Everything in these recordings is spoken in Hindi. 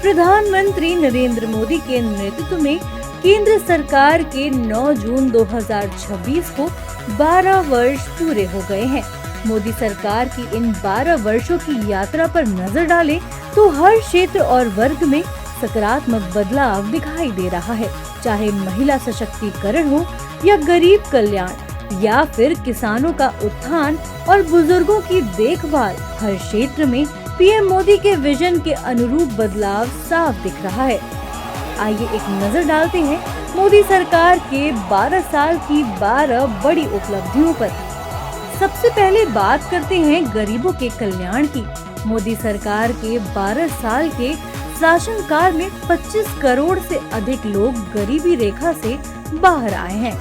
प्रधानमंत्री नरेंद्र मोदी के नेतृत्व में केंद्र सरकार के 9 जून 2026 को 12 वर्ष पूरे हो गए हैं। मोदी सरकार की इन 12 वर्षों की यात्रा पर नजर डालें तो हर क्षेत्र और वर्ग में सकारात्मक बदलाव दिखाई दे रहा है। चाहे महिला सशक्तिकरण हो या गरीब कल्याण या फिर किसानों का उत्थान और बुजुर्गों की देखभाल, हर क्षेत्र में पीएम मोदी के विजन के अनुरूप बदलाव साफ दिख रहा है। आइए एक नजर डालते हैं मोदी सरकार के 12 साल की 12 बड़ी उपलब्धियों पर। सबसे पहले बात करते हैं गरीबों के कल्याण की। मोदी सरकार के 12 साल के शासनकाल में 25 करोड़ से अधिक लोग गरीबी रेखा से बाहर आए हैं।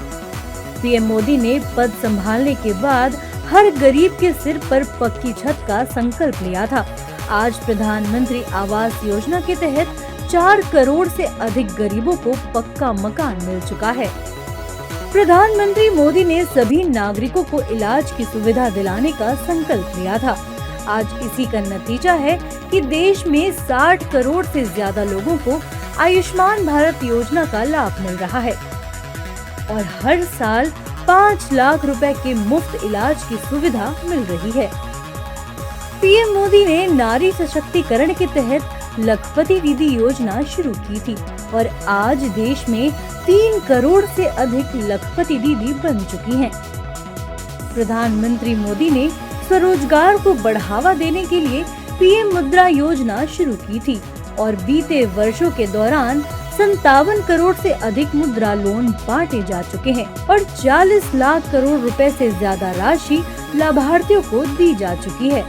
पीएम मोदी ने पद संभालने के बाद हर गरीब के सिर पर पक्की छत का संकल्प लिया था। आज प्रधानमंत्री आवास योजना के तहत 4 करोड़ से अधिक गरीबों को पक्का मकान मिल चुका है। प्रधानमंत्री मोदी ने सभी नागरिकों को इलाज की सुविधा दिलाने का संकल्प लिया था। आज इसी का नतीजा है कि देश में 60 करोड़ से ज्यादा लोगों को आयुष्मान भारत योजना का लाभ मिल रहा है और हर साल 5 लाख रुपए के मुफ्त इलाज की सुविधा मिल रही है। पीएम मोदी ने नारी सशक्तिकरण के तहत लखपति दीदी योजना शुरू की थी और आज देश में 3 करोड़ से अधिक लखपति दीदी बन चुकी हैं। प्रधानमंत्री मोदी ने स्वरोजगार को बढ़ावा देने के लिए पीएम मुद्रा योजना शुरू की थी और बीते वर्षों के दौरान 57 करोड़ से अधिक मुद्रा लोन बांटे जा चुके हैं और 40 लाख करोड़ रुपए से ज्यादा राशि लाभार्थियों को दी जा चुकी है।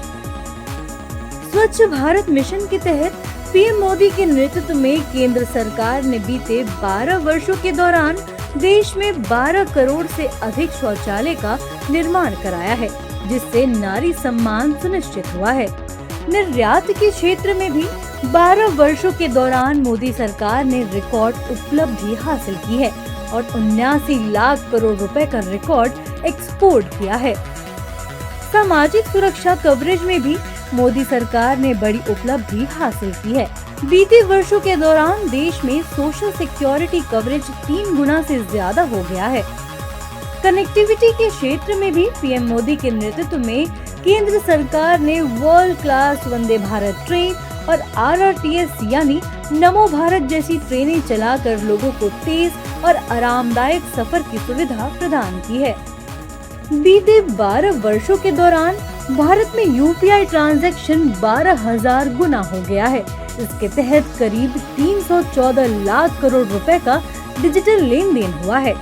स्वच्छ भारत मिशन के तहत पीएम मोदी के नेतृत्व में केंद्र सरकार ने बीते 12 वर्षों के दौरान देश में 12 करोड़ से अधिक शौचालय का निर्माण कराया है, जिससे नारी सम्मान सुनिश्चित हुआ है। निर्यात के क्षेत्र में भी 12 वर्षों के दौरान मोदी सरकार ने रिकॉर्ड उपलब्धि हासिल की है और 79 लाख करोड़ रुपए का रिकॉर्ड एक्सपोर्ट किया है। सामाजिक सुरक्षा कवरेज में भी मोदी सरकार ने बड़ी उपलब्धि हासिल की है। बीते वर्षों के दौरान देश में सोशल सिक्योरिटी कवरेज 3 गुना से ज्यादा हो गया है। कनेक्टिविटी के क्षेत्र में भी पीएम मोदी के नेतृत्व में केंद्र सरकार ने world class Vande Bharat train और आरआरटीएस यानी नमो भारत जैसी ट्रेनें चलाकर लोगों को तेज और आरामदायक सफर की सुविधा प्रदान की है। बीते 12 वर्षों के दौरान भारत में यूपीआई ट्रांजैक्शन 12,000 गुना हो गया है। इसके तहत करीब 314 लाख करोड़ रुपए का डिजिटल लेन देन हुआ है।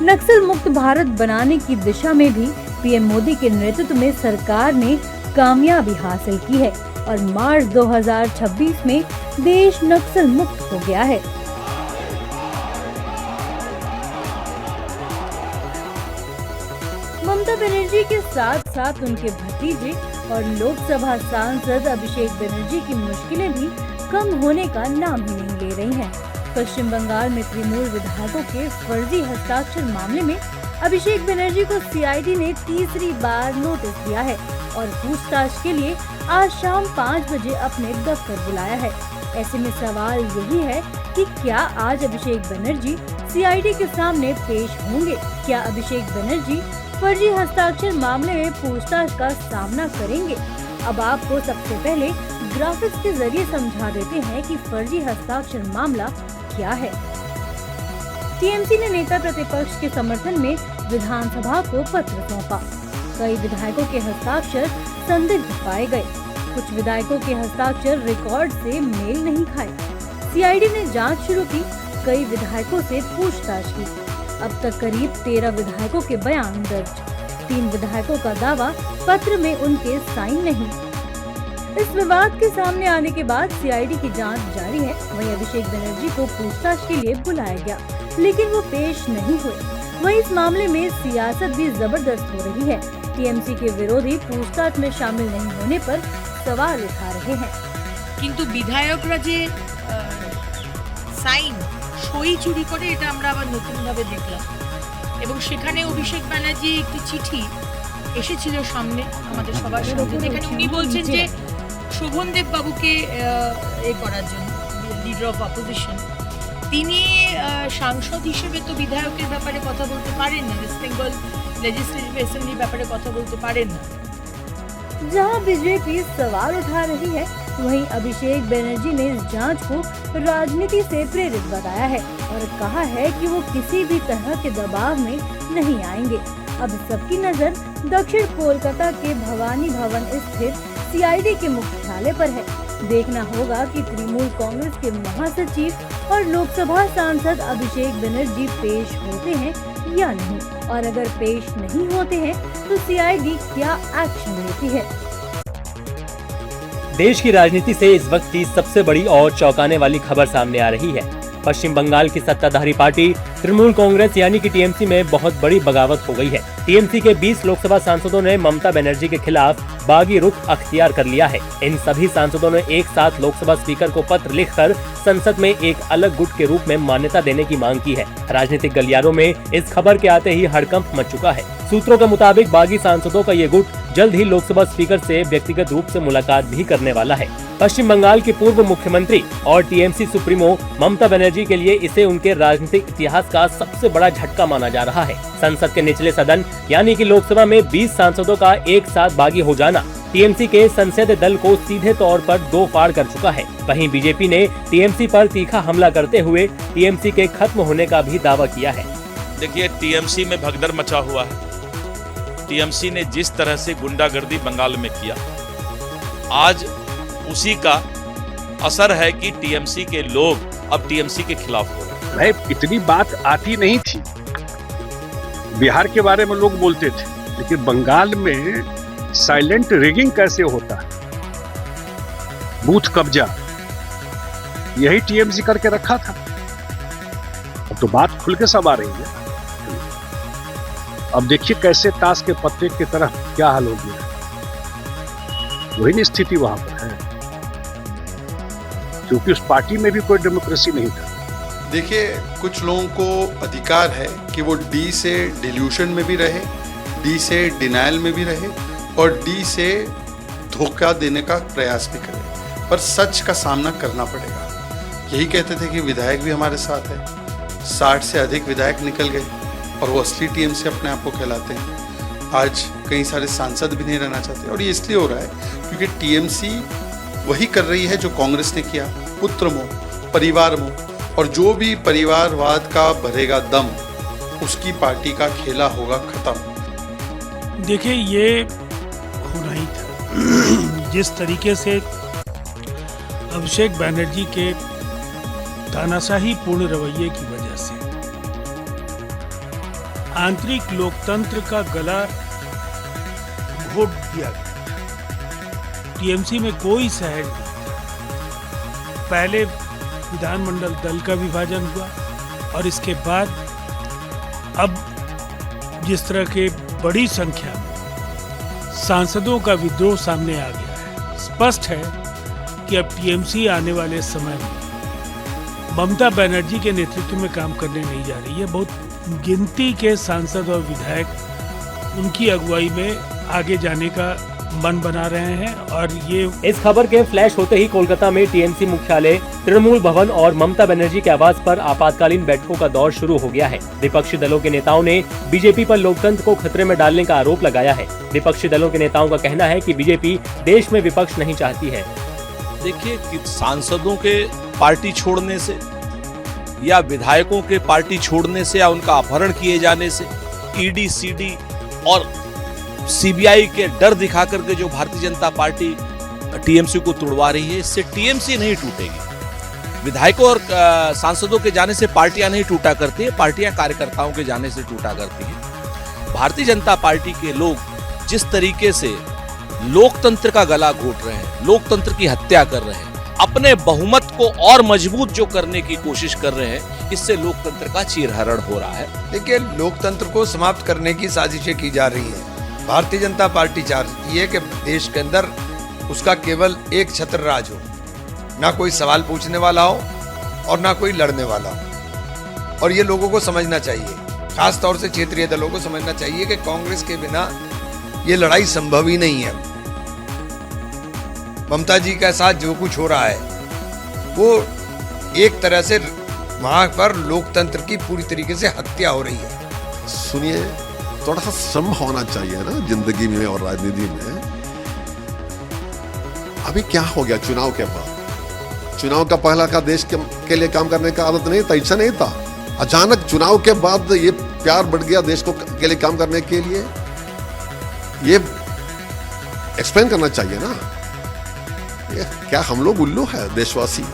नक्सल मुक्त भारत बनाने की दिशा में भी पीएम मोदी के नेतृत्व में सरकार ने कामयाबी हासिल की है और मार्च 2026 में देश नक्सल मुक्त हो गया है। ममता बनर्जी के साथ साथ उनके भतीजे और लोकसभा सांसद अभिषेक बनर्जी की मुश्किलें भी कम होने का नाम ही नहीं ले रही हैं। पश्चिम बंगाल में तृणमूल विधायकों के फर्जी हस्ताक्षर मामले में अभिषेक बनर्जी को सीआईडी ने तीसरी बार नोटिस दिया है और पूछताछ के लिए आज शाम 5 बजे अपने दफ्तर बुलाया है। ऐसे में सवाल यही है कि क्या आज अभिषेक बनर्जी सीआईडी के सामने पेश होंगे? क्या अभिषेक बनर्जी फर्जी हस्ताक्षर मामले में पूछताछ का सामना करेंगे? अब आपको सबसे पहले ग्राफिक्स के जरिए समझा देते हैं कि फर्जी हस्ताक्षर मामला क्या है। टीएमसी ने नेता प्रतिपक्ष के समर्थन में विधानसभा को पत्र सौंपा। कई विधायकों के हस्ताक्षर संदिग्ध पाए गए। कुछ विधायकों के हस्ताक्षर रिकॉर्ड से मेल नहीं खाए। सीआईडी ने जांच शुरू की, कई विधायकों से पूछताछ की। अब तक करीब 13 विधायकों के बयान दर्ज। 3 विधायकों का दावा पत्र में उनके साइन नहीं। इस विवाद के सामने आने के बाद सीआईडी की जांच जारी है। वहीं अभिषेक बनर्जी को पूछताछ के लिए बुलाया गया, लेकिन वो पेश नहीं हुए। वहीं इस मामले में सियासत भी जबरदस्त हो रही है। टीएमसी के विरोधी पूछताछ में शामिल नहीं होने पर सवाल उठा रहे हैं। किंतु विधायकরা যে সাইন সই চুরি করে এটা আমরা আবার নতুনভাবে দেখলাম এবং সেখানে অভিষেক ব্যানার্জি একটি চিঠি এসেছিল সামনে আমাদের সবার সামনে, যেখানে উনি বলছেন যে শোভনদেব বাবুকে করার জন্য লিডার অফ অপোজিশন, তিনি সাংসদ হিসেবে তো বিধায়কের ব্যাপারে কথা বলতে পারেন না, ওয়েস্ট বেঙ্গল লেজিসলেটিভ অ্যাসেম্বলির ব্যাপারে কথা বলতে পারেন না। जहां बीजेपी सवाल उठा रही है, वहीं अभिषेक बनर्जी ने इस जांच को राजनीति से प्रेरित बताया है और कहा है कि वो किसी भी तरह के दबाव में नहीं आएंगे। अब सबकी नजर दक्षिण कोलकाता के भवानी भवन स्थित सीआईडी के मुख्यालय पर है। देखना होगा कि तृणमूल कांग्रेस के महासचिव और लोकसभा सांसद अभिषेक बनर्जी पेश होते हैं या नहीं, और अगर पेश नहीं होते हैं तो सीआईडी क्या एक्शन लेती है। देश की राजनीति से इस वक्त की सबसे बड़ी और चौंकाने वाली खबर सामने आ रही है। पश्चिम बंगाल की सत्ताधारी पार्टी तृणमूल कांग्रेस यानी कि टीएमसी में बहुत बड़ी बगावत हो गई है। टीएमसी के 20 लोकसभा सांसदों ने ममता बनर्जी के खिलाफ बागी रुख अख्तियार कर लिया है। इन सभी सांसदों ने एक साथ लोकसभा स्पीकर को पत्र लिखकर संसद में एक अलग गुट के रूप में मान्यता देने की मांग की है। राजनीतिक गलियारों में इस खबर के आते ही हड़कंप मच चुका है। सूत्रों के मुताबिक बागी सांसदों का ये गुट जल्द ही लोकसभा स्पीकर से व्यक्तिगत रूप से मुलाकात भी करने वाला है। पश्चिम बंगाल की पूर्व मुख्यमंत्री और टीएमसी सुप्रीमो ममता बनर्जी के लिए इसे उनके राजनीतिक इतिहास का सबसे बड़ा झटका माना जा रहा है। संसद के निचले सदन यानी कि लोकसभा में 20 सांसदों का एक साथ बागी हो जाना टीएमसी के संसदीय दल को सीधे तौर पर दो फाड़ कर चुका है। वहीं बीजेपी ने टीएमसी पर तीखा हमला करते हुए टीएमसी के खत्म होने का भी दावा किया है। देखिए, टीएमसी में भगदड़ मचा हुआ है। टीएमसी ने जिस तरह से गुंडागर्दी बंगाल में किया, आज उसी का असर है कि टीएमसी के लोग अब टीएमसी के खिलाफ हो रहे हैं। भाई, इतनी बात आती नहीं थी। बिहार के बारे में लोग बोलते थे, लेकिन बंगाल में साइलेंट रिगिंग कैसे होता है, बूथ कब्जा, यही टीएमसी करके रखा था। अब तो बात खुल के सब आ रही है। अब देखिए कैसे ताश के पत्ते की तरह क्या हाल हो गया। वही स्थिति वहां पर है, क्योंकि उस पार्टी में भी कोई डेमोक्रेसी नहीं था। देखिए, कुछ लोगों को अधिकार है कि वो डी से डिल्यूशन में भी रहे, डी से डिनायल में भी रहे और डी से धोखा देने का प्रयास भी करें, पर सच का सामना करना पड़ेगा। यही कहते थे कि विधायक भी हमारे साथ है। 60 से अधिक विधायक निकल गए और वो असली टीएमसी अपने आप को कहलाते हैं। आज कई सारे सांसद भी नहीं रहना चाहते, और ये इसलिए हो रहा है क्योंकि टीएमसी वही कर रही है जो कांग्रेस ने किया, पुत्र मोह, परिवार मोह, और जो भी परिवारवाद का भरेगा दम, उसकी पार्टी का खेला होगा खत्म। देखिए, ये होना ही था। जिस तरीके से अभिषेक बनर्जी के तानाशाही पूर्ण रवैये की वजह से आंतरिक लोकतंत्र का गला घोट दिया गया। टीएमसी में कोई सहज नहीं था। पहले विधानमंडल दल का विभाजन हुआ और इसके बाद अब जिस तरह के बड़ी संख्या में सांसदों का विद्रोह सामने आ गया है, स्पष्ट है कि अब टीएमसी आने वाले समय में ममता बनर्जी के नेतृत्व में काम करने नहीं जा रही है। बहुत गिनती के सांसद और विधायक उनकी अगुवाई में आगे जाने का मन बना रहे हैं। और ये इस खबर के फ्लैश होते ही कोलकाता में टीएमसी मुख्यालय, तृणमूल भवन और ममता बनर्जी के आवास पर आपातकालीन बैठकों का दौर शुरू हो गया है। विपक्षी दलों के नेताओं ने बीजेपी पर लोकतंत्र को खतरे में डालने का आरोप लगाया है। विपक्षी दलों के नेताओं का कहना है कि बीजेपी देश में विपक्ष नहीं चाहती है। देखिए, कि सांसदों के पार्टी छोड़ने से या विधायकों के पार्टी छोड़ने से या उनका अपहरण किए जाने से ईडी, सीडी और सीबीआई के डर दिखा करके जो भारतीय जनता पार्टी टीएमसी को तोड़वा रही है, इससे टीएमसी नहीं टूटेगी। विधायकों और सांसदों के जाने से पार्टियां नहीं टूटा करती है, पार्टियां कार्यकर्ताओं के जाने से टूटा करती है। भारतीय जनता पार्टी के लोग जिस तरीके से लोकतंत्र का गला घोट रहे हैं, लोकतंत्र की हत्या कर रहे हैं, अपने बहुमत को और मजबूत जो करने की कोशिश कर रहे हैं, इससे लोकतंत्र का चीरहरण हो रहा है। देखिए, लोकतंत्र को समाप्त करने की साजिशें की जा रही हैं। भारतीय जनता पार्टी चाहती है कि देश के अंदर उसका केवल एक छत्र राज हो, ना कोई सवाल पूछने वाला हो और ना कोई लड़ने वाला हो। और ये लोगों को समझना चाहिए, खास तौर से क्षेत्रीय दलों को समझना चाहिए कि कांग्रेस के बिना ये लड़ाई संभव ही नहीं है। ममता जी के साथ जो कुछ हो रहा है वो एक तरह से वहां पर लोकतंत्र की पूरी तरीके से हत्या हो रही है। सुनिए, थोड़ा सा श्रम होना चाहिए ना जिंदगी में और राजनीति में। अभी क्या हो गया चुनाव के बाद? चुनाव का पहला का देश के लिए काम करने का आदत नहीं था, इच्छा नहीं था। अचानक चुनाव के बाद ये प्यार बढ़ गया देश को के लिए काम करने के लिए। ये एक्सप्लेन करना चाहिए ना। ये क्या हम लोग उल्लू है? देशवासी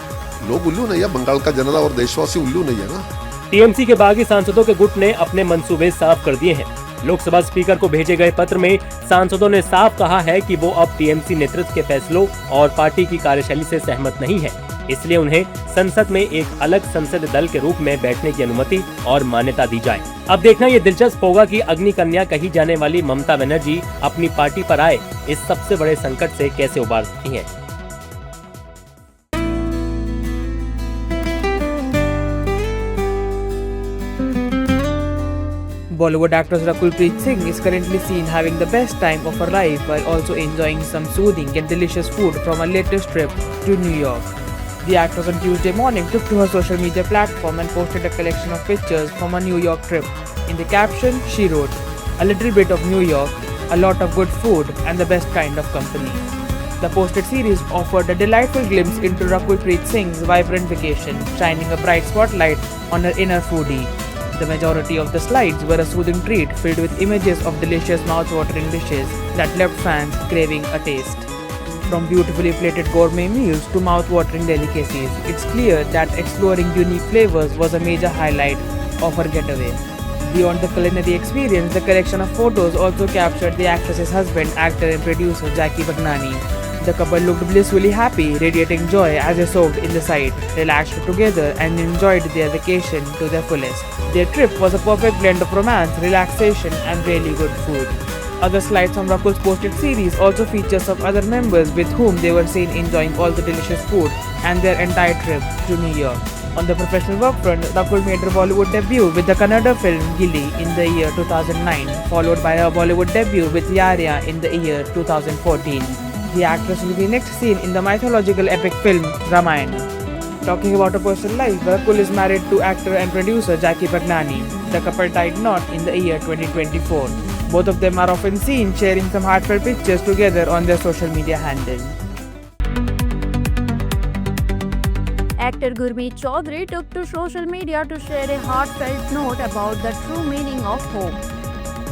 लोग उल्लू नहीं है, बंगाल का जनता और देशवासी उल्लू नहीं है ना। टीएमसी के बागी सांसदों के गुट ने अपने मंसूबे साफ कर दिए हैं। लोकसभा स्पीकर को भेजे गए पत्र में सांसदों ने साफ कहा है कि वो अब टीएमसी नेतृत्व के फैसलों और पार्टी की कार्यशैली से सहमत नहीं है, इसलिए उन्हें संसद में एक अलग संसदीय दल के रूप में बैठने की अनुमति और मान्यता दी जाए। अब देखना ये दिलचस्प होगा कि अग्नि कन्या कही जाने वाली ममता बनर्जी अपनी पार्टी पर आए इस सबसे बड़े संकट से कैसे उबारती हैं। Bollywood actress Rakulpreet Singh is currently seen having the best time of her life while also enjoying some soothing and delicious food from her latest trip to New York. The actress on Tuesday morning took to her social media platform and posted a collection of pictures from her New York trip. In the caption, she wrote, "A little bit of New York, a lot of good food and the best kind of company." The posted series offered a delightful glimpse into Rakulpreet Singh's vibrant vacation, shining a bright spotlight on her inner foodie. The majority of the slides were a soothing treat filled with images of delicious mouth-watering dishes that left fans craving a taste. From beautifully plated gourmet meals to mouth-watering delicacies, it's clear that exploring unique flavors was a major highlight of her getaway. Beyond the culinary experience, the collection of photos also captured the actress's husband, actor and producer Jackie Bagnani. The couple looked blissfully happy, radiating joy as they soaked in the sight, relaxed together and enjoyed their vacation to their fullest. Their trip was a perfect blend of romance, relaxation and really good food. Other slides from Rakul's posted series also feature some other members with whom they were seen enjoying all the delicious food and their entire trip to New York. On the professional work front, Rakul made her Bollywood debut with the Kannada film Gilli in the year 2009, followed by her Bollywood debut with Yarya in the year 2014. The actress will be next seen in the mythological epic film Ramayana. Talking about her personal life, Rakul is married to actor and producer Jackie Bagnani. The couple tied knot in the year 2024. Both of them are often seen sharing some heartfelt pictures together on their social media handle. Actor Gurmeet Chaudhary took to social media to share a heartfelt note about the true meaning of home.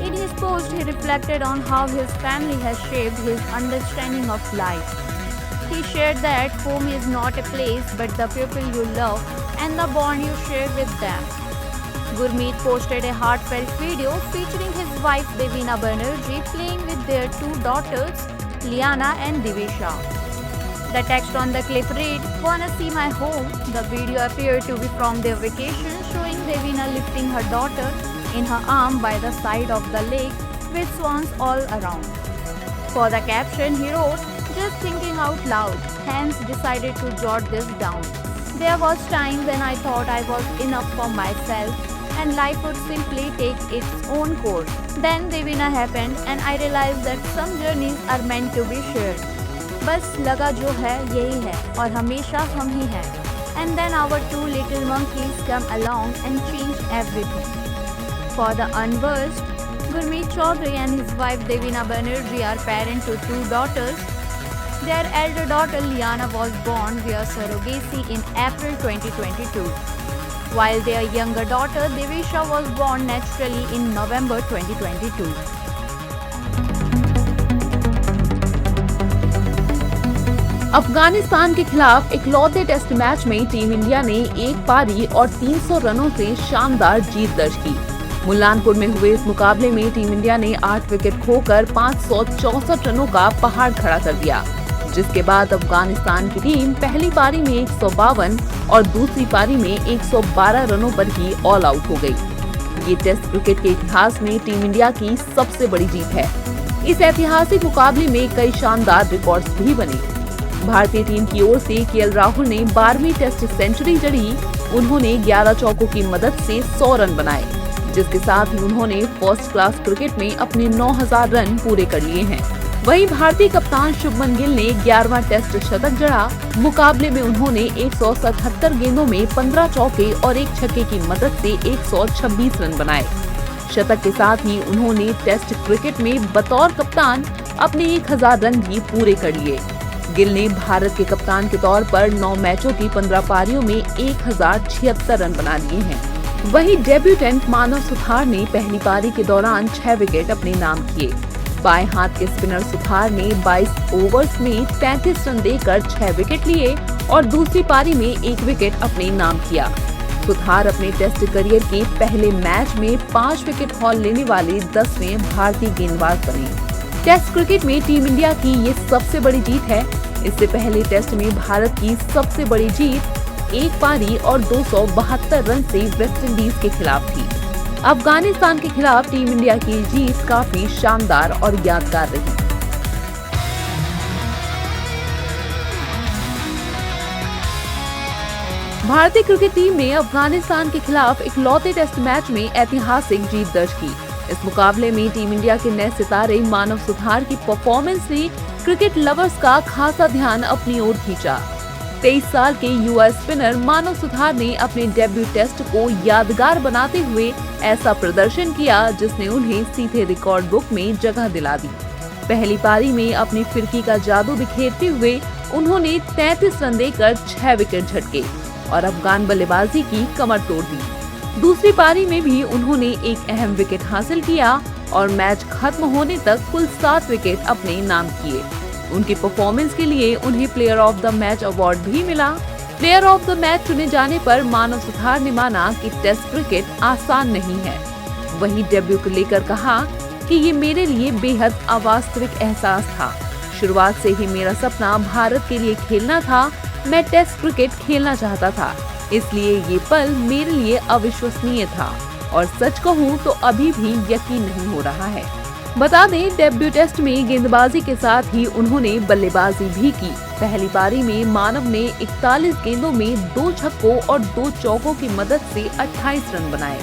In his post, he reflected on how his family has shaped his understanding of life. He shared that home is not a place but the people you love and the bond you share with them. Gurmeet posted a heartfelt video featuring his wife Devina Banerjee playing with their two daughters, Liana and Divisha. The text on the clip read, "Wanna see my home?" The video appeared to be from their vacation, showing Devina lifting her daughter in her arm by the side of the lake with swans all around. For the caption, he wrote, "Just thinking out loud, hence decided to jot this down. There was time when I thought I was enough for myself and life would simply take its own course. Then Devina happened and I realized that some journeys are meant to be shared. बस लगा जो है यही है और हमेशा हम ही हैं. And then our two little monkeys come along and change everything." For the unversed, Gurmeet Chaudhary and his wife Devina Banerjee are parents to two daughters. Their elder daughter Liana was born via surrogacy in April 2022, while their younger daughter Divisha was born naturally in November 2022. Afghanistan के खिलाफ इकलौते टेस्ट मैच में टीम इंडिया ने एक पारी और 300 रनों से शानदार जीत दर्ज की। मुल्लानपुर में हुए इस मुकाबले में टीम इंडिया ने 8 विकेट खोकर 564 रनों का पहाड़ खड़ा कर दिया, जिसके बाद अफगानिस्तान की टीम पहली पारी में 152 और दूसरी पारी में 112 रनों पर ही ऑल आउट हो गई। ये टेस्ट क्रिकेट के इतिहास में टीम इंडिया की सबसे बड़ी जीत है। इस ऐतिहासिक मुकाबले में कई शानदार रिकॉर्ड्स भी बने। भारतीय टीम की ओर से केएल राहुल ने 12वीं टेस्ट सेंचुरी जड़ी। उन्होंने 11 चौकों की मदद से 100 रन बनाए, जिसके साथ ही उन्होंने फर्स्ट क्लास क्रिकेट में अपने 9000 रन पूरे कर लिए हैं। वहीं भारतीय कप्तान शुभमन गिल ने 11वां टेस्ट शतक जड़ा। मुकाबले में उन्होंने 177 गेंदों में 15 चौके और 1 छक्के की मदद से 126 रन बनाए। शतक के साथ ही उन्होंने टेस्ट क्रिकेट में बतौर कप्तान अपने 1000 रन भी पूरे कर लिए। गिल ने भारत के कप्तान के तौर पर 9 मैचों की 15 पारियों में 1076 रन बना लिए हैं। वहीं डेब्यूटेंट मानव सुथार ने पहली पारी के दौरान 6 विकेट अपने नाम किए। बाएं हाथ के स्पिनर सुथार ने 22 ओवर्स में 33 रन देकर 6 विकेट लिए और दूसरी पारी में 1 विकेट अपने नाम किया। सुथार अपने टेस्ट करियर के पहले मैच में 5 विकेट हॉल लेने वाले 10वें भारतीय गेंदबाज बने। टेस्ट क्रिकेट में टीम इंडिया की ये सबसे बड़ी जीत है। इससे पहले टेस्ट में भारत की सबसे बड़ी जीत 1 पारी और 272 रन से वेस्टइंडीज के खिलाफ थी। अफगानिस्तान के खिलाफ टीम इंडिया की जीत काफी शानदार और यादगार रही। भारतीय क्रिकेट टीम ने अफगानिस्तान के खिलाफ इकलौते टेस्ट मैच में ऐतिहासिक जीत दर्ज की। इस मुकाबले में टीम इंडिया के नए सितारे मानव सुथार की परफॉर्मेंस ने क्रिकेट लवर्स का खासा ध्यान अपनी ओर खींचा। 23 साल के युवा स्पिनर मानव सुथार ने अपने डेब्यू टेस्ट को यादगार बनाते हुए ऐसा प्रदर्शन किया जिसने उन्हें सीधे रिकॉर्ड बुक में जगह दिला दी। पहली पारी में अपनी फिरकी का जादू बिखेरते हुए उन्होंने 33 रन देकर 6 विकेट झटके और अफगान बल्लेबाजी की कमर तोड़ दी। दूसरी पारी में भी उन्होंने एक अहम विकेट हासिल किया और मैच खत्म होने तक कुल 7 विकेट अपने नाम किए। उनकी परफॉर्मेंस के लिए उन्हें player of the match award भी मिला। प्लेयर ऑफ द मैच चुने जाने पर मानव सुथार ने माना कि टेस्ट क्रिकेट आसान नहीं है। वहीं डेब्यू को लेकर कहा कि ये मेरे लिए बेहद अवास्तविक एहसास था। शुरुआत से ही मेरा सपना भारत के लिए खेलना था। मैं टेस्ट क्रिकेट खेलना चाहता था, इसलिए ये पल मेरे लिए अविश्वसनीय था और सच कहूँ तो अभी भी यकीन नहीं हो रहा है। बता दें, डेब्यू टेस्ट में गेंदबाजी के साथ ही उन्होंने बल्लेबाजी भी की। पहली पारी में मानव ने 41 गेंदों में 2 छक्कों और 2 चौकों की मदद से 28 रन बनाए।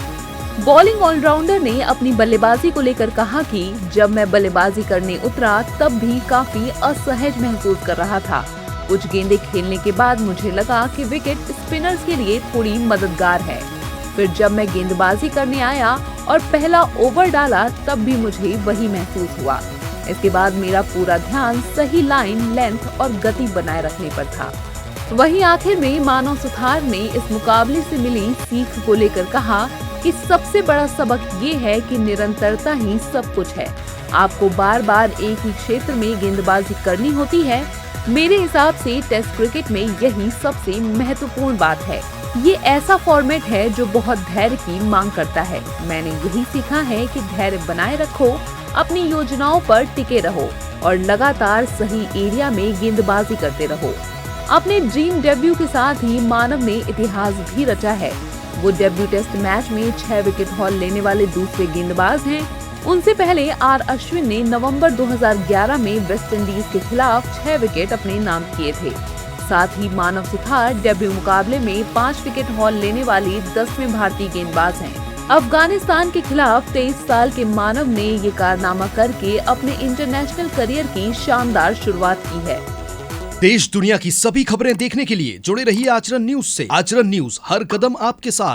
बॉलिंग ऑलराउंडर ने अपनी बल्लेबाजी को लेकर कहा कि जब मैं बल्लेबाजी करने उतरा तब भी काफी असहज महसूस कर रहा था। कुछ गेंदें खेलने के बाद मुझे लगा कि विकेट स्पिनर्स के लिए थोड़ी मददगार है। फिर जब मैं गेंदबाजी करने आया और पहला ओवर डाला तब भी मुझे वही महसूस हुआ। इसके बाद मेरा पूरा ध्यान सही लाइन, लेंथ और गति बनाए रखने पर था। वहीं आखिर में मानव सुथार ने इस मुकाबले से मिली सीख को लेकर कहा कि सबसे बड़ा सबक ये है कि निरंतरता ही सब कुछ है। आपको बार बार एक ही क्षेत्र में गेंदबाजी करनी होती है। मेरे हिसाब से टेस्ट क्रिकेट में यही सबसे महत्वपूर्ण बात है। ये ऐसा फॉर्मेट है जो बहुत धैर्य की मांग करता है। मैंने यही सीखा है कि धैर्य बनाए रखो, अपनी योजनाओं पर टिके रहो और लगातार सही एरिया में गेंदबाजी करते रहो। अपने ड्रीम डेब्यू के साथ ही मानव ने इतिहास भी रचा है। वो डेब्यू टेस्ट मैच में 6 विकेट हॉल लेने वाले दूसरे गेंदबाज हैं। उनसे पहले आर अश्विन ने नवंबर 2011 में वेस्टइंडीज के खिलाफ 6 विकेट अपने नाम किए थे। साथ ही मानव सुथार डेब्यू मुकाबले में 5 विकेट हॉल लेने वाले 10वें भारतीय गेंदबाज हैं। अफगानिस्तान के खिलाफ 23 साल के मानव ने ये कारनामा करके अपने इंटरनेशनल करियर की शानदार शुरुआत की है। देश दुनिया की सभी खबरें देखने के लिए जुड़े रहिए आचरण न्यूज से। आचरण न्यूज, हर कदम आपके साथ।